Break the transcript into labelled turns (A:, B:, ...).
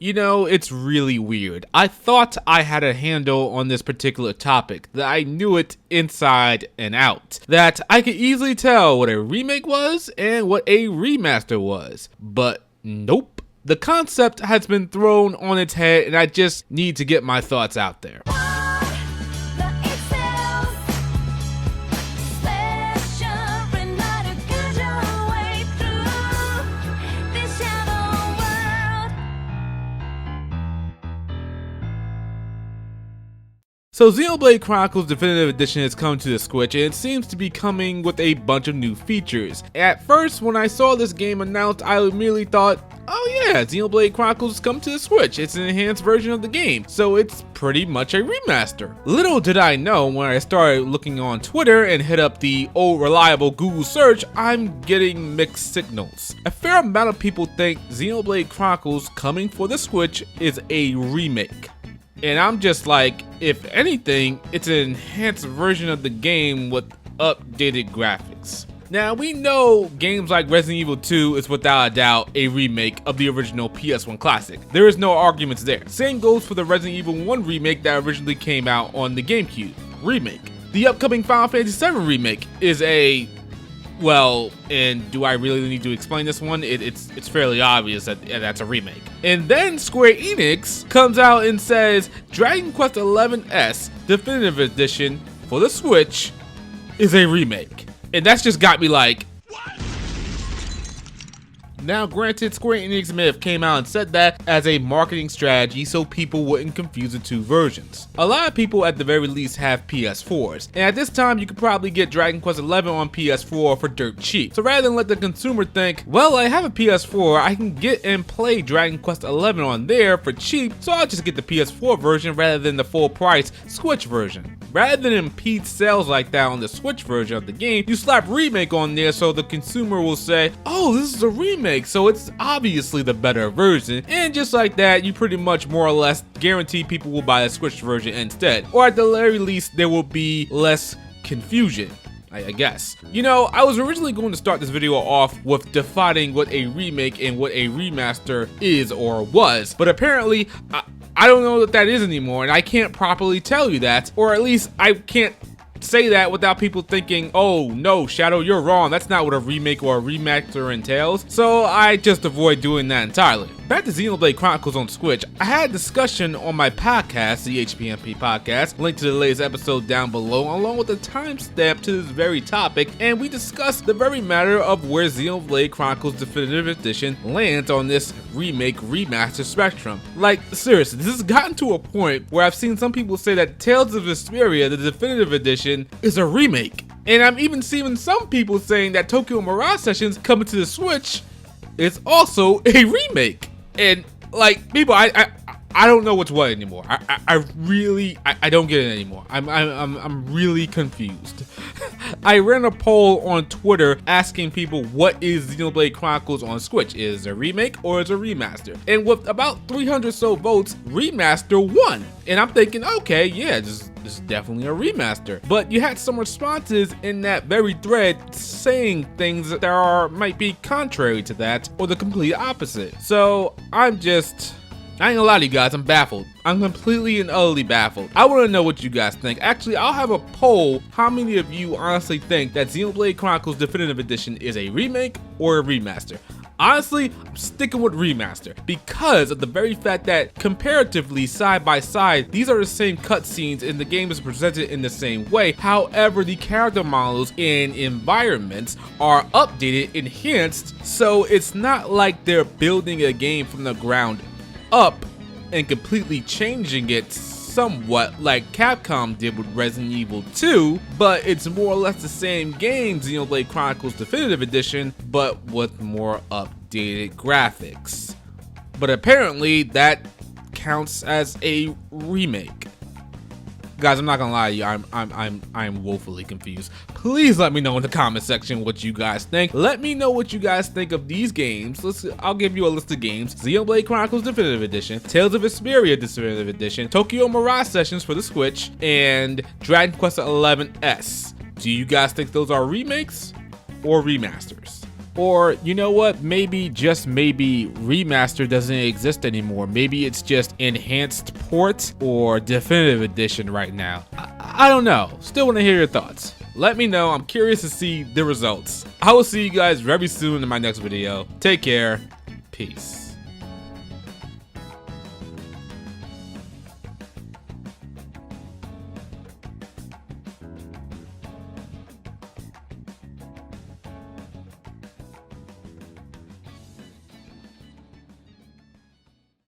A: You know, it's really weird. I thought I had a handle on this particular topic, that I knew it inside and out, that I could easily tell what a remake was and what a remaster was, but nope. The concept has been thrown on its head and I just need to get my thoughts out there. So Xenoblade Chronicles Definitive Edition has come to the Switch and it seems to be coming with a bunch of new features. At first, when I saw this game announced, I immediately thought, oh yeah, Xenoblade Chronicles has come to the Switch. It's an enhanced version of the game, so it's pretty much a remaster. Little did I know when I started looking on Twitter and hit up the old reliable Google search, I'm getting mixed signals. A fair amount of people think Xenoblade Chronicles coming for the Switch is a remake. And I'm just like, if anything, it's an enhanced version of the game with updated graphics. Now, we know games like Resident Evil 2 is without a doubt a remake of the original PS1 classic. There is no arguments there. Same goes for the Resident Evil 1 remake that originally came out on the GameCube. Remake. The upcoming Final Fantasy VII remake is a... well, and do I really need to explain this one? It's fairly obvious that that's a remake. And then Square Enix comes out and says Dragon Quest XI's Definitive Edition for the Switch is a remake. And that's just got me like, now granted, Square Enix may have came out and said that as a marketing strategy so people wouldn't confuse the two versions. A lot of people at the very least have PS4s, and at this time you could probably get Dragon Quest XI on PS4 for dirt cheap. So rather than let the consumer think, well, I have a PS4, I can get and play Dragon Quest XI on there for cheap, so I'll just get the PS4 version rather than the full price Switch version. Rather than impede sales like that on the Switch version of the game, you slap remake on there so the consumer will say, oh, this is a remake, so it's obviously the better version. And just like that, you pretty much more or less guarantee people will buy the Switch version instead. Or at the very least, there will be less confusion, I guess. You know, I was originally going to start this video off with defining what a remake and what a remaster is or was, but apparently, I don't know what that is anymore, and I can't properly tell you that, or at least I can't say that without people thinking, oh no, Shadow, you're wrong, that's not what a remake or a remaster entails, so I just avoid doing that entirely. Back to Xenoblade Chronicles on Switch, I had a discussion on my podcast, the HPMP podcast, linked to the latest episode down below, along with a timestamp to this very topic, and we discussed the very matter of where Xenoblade Chronicles Definitive Edition lands on this remake remaster spectrum. Like, seriously, this has gotten to a point where I've seen some people say that Tales of Vesperia, the Definitive Edition, is a remake. And I'm even seeing some people saying that Tokyo Mirage Sessions coming to the Switch is also a remake. And like, people, I don't know what's what anymore. I really don't get it anymore. I'm really confused. I ran a poll on Twitter asking people what is Xenoblade Chronicles on Switch? Is it a remake or is it a remaster? And with about 300 so votes, remaster won. And I'm thinking, okay, yeah, this is definitely a remaster. But you had some responses in that very thread saying things that might be contrary to that or the complete opposite. So I ain't gonna lie to you guys, I'm baffled. I'm completely and utterly baffled. I wanna know what you guys think. Actually, I'll have a poll. How many of you honestly think that Xenoblade Chronicles Definitive Edition is a remake or a remaster? Honestly, I'm sticking with remaster because of the very fact that comparatively side by side, these are the same cutscenes and the game is presented in the same way. However, the character models and environments are updated, enhanced, so it's not like they're building a game from the ground up and completely changing it somewhat like Capcom did with Resident Evil 2, but it's more or less the same game, Xenoblade Chronicles Definitive Edition, but with more updated graphics. But apparently that counts as a remake. Guys, I'm not gonna lie to you, I'm woefully confused. Please let me know in the comment section what you guys think. Let me know what you guys think of these games. I'll give you a list of games. Xenoblade Chronicles Definitive Edition, Tales of Vesperia Definitive Edition, Tokyo Mirage Sessions for the Switch, and Dragon Quest XI's. Do you guys think those are remakes or remasters? Or you know what, maybe, just maybe, Remaster doesn't exist anymore. Maybe it's just Enhanced Port or Definitive Edition right now. I don't know. Still want to hear your thoughts. Let me know. I'm curious to see the results. I will see you guys very soon in my next video. Take care. Peace.